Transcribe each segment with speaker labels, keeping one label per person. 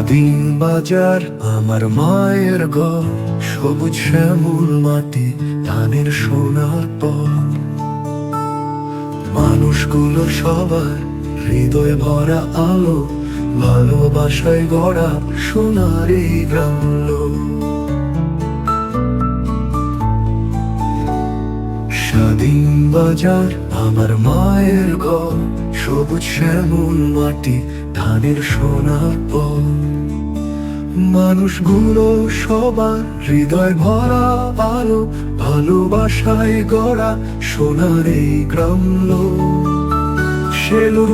Speaker 1: স্বাধীন বাজার আমার মায়ের ঘর, সবুজ শ্যামল মাটি, ধানের সোনার পথ। মানুষগুলো সবার হৃদয় ভরা আলো, ভালোবাসায় গড়া সোনার এই গ্রামলো। স্বাধীন বাজার আমার মায়ের ঘর, সবুজ শ্যামল মাটি, ধানের সোনার পথ। মানুষগুলো সবার হৃদয় ভরা আলো, ভালোবাসায় গড়া সোনার এই গ্রামলো। সেলুর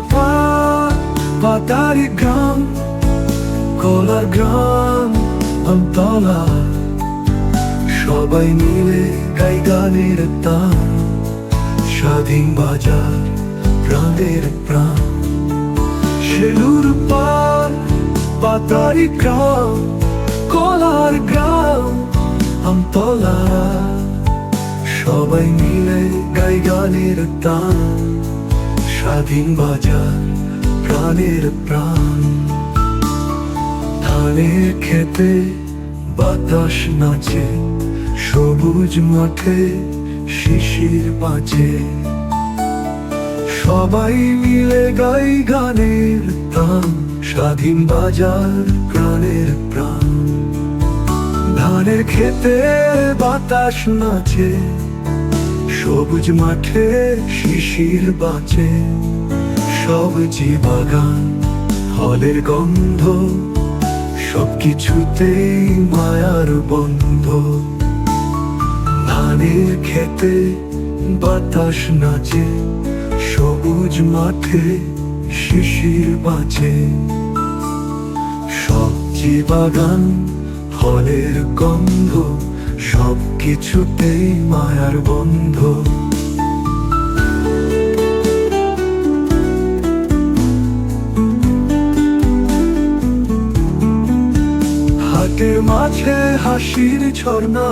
Speaker 1: পাতারি গ্রাম, কলার গ্রাম, আমতলা, সবাই মিলে গাই গানের তান। স্বাধীন বাজার প্রাণের প্রাণ। সেলুর পাতারি গ্রাম, কলার গ্রাম, আমতলা, সবাই মিলে গাই গানের তান। স্বাধীন বাজার প্রাণের প্রাণ। ধানের খেতে বাতাস নাচে, সবুজ মাঠে শিশির বাজে, সবাই মিলে গাই গানের তান। স্বাধীন বাজার প্রাণের প্রাণ। ধানের খেতে বাতাস নাচে, সবুজ মাঠে শিশির বাজে, সবজি বাগান, ফলের গন্ধ, সবকিছুতেই মায়ার বন্ধ। ধানের খেতে বাতাস নাচে, সবুজ মাঠে শিশির বাজে, সবজি বাগান, ফলের গন্ধ, সবকিছুতেই মায়ার বন্ধ। হাটের মাঝে হাসির ঝর্ণা,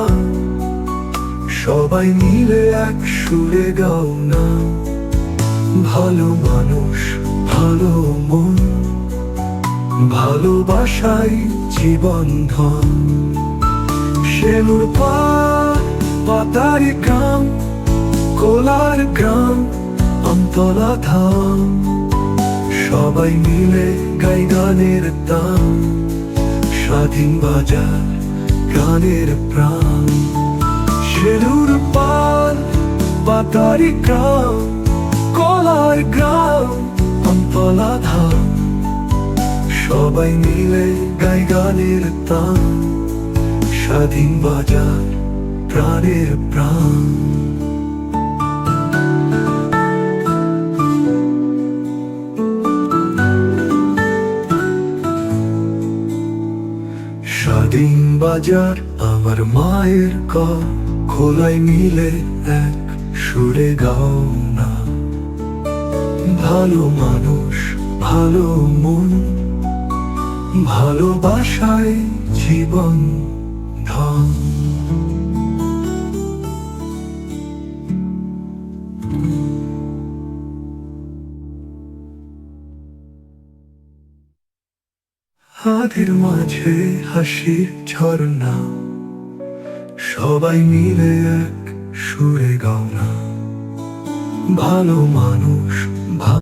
Speaker 1: সবাই মিলে এক সুরে গাও না। ভালো মানুষ, ভালো মন, ভালোবাসাই জীবন ধন। সেলুর পাতারি গ্রাম, কলার গ্রাম, আমতলা ধাম, সবাই মিলে গাই গানের তান। স্বাধীন বাজার গানের প্রাণ। সেলুর পাতারি গ্রাম, কলার গ্রাম, আমতলা ধাম, সবাই মিলে গাই গানের তান। স্বাধীন বাজার প্রাণের প্রাণ। স্বাধীন বাজার আমার মায়ের ঘর, খোলাই মিলে এক সুরে গাও না। ভালো মানুষ, ভালো মন, ভালোবাসায় জীবন ধন। হাতের মাঝে হাসির ঝর্ণা, সবাই মিলে এক সুরে গাও না। ভালো মানুষ,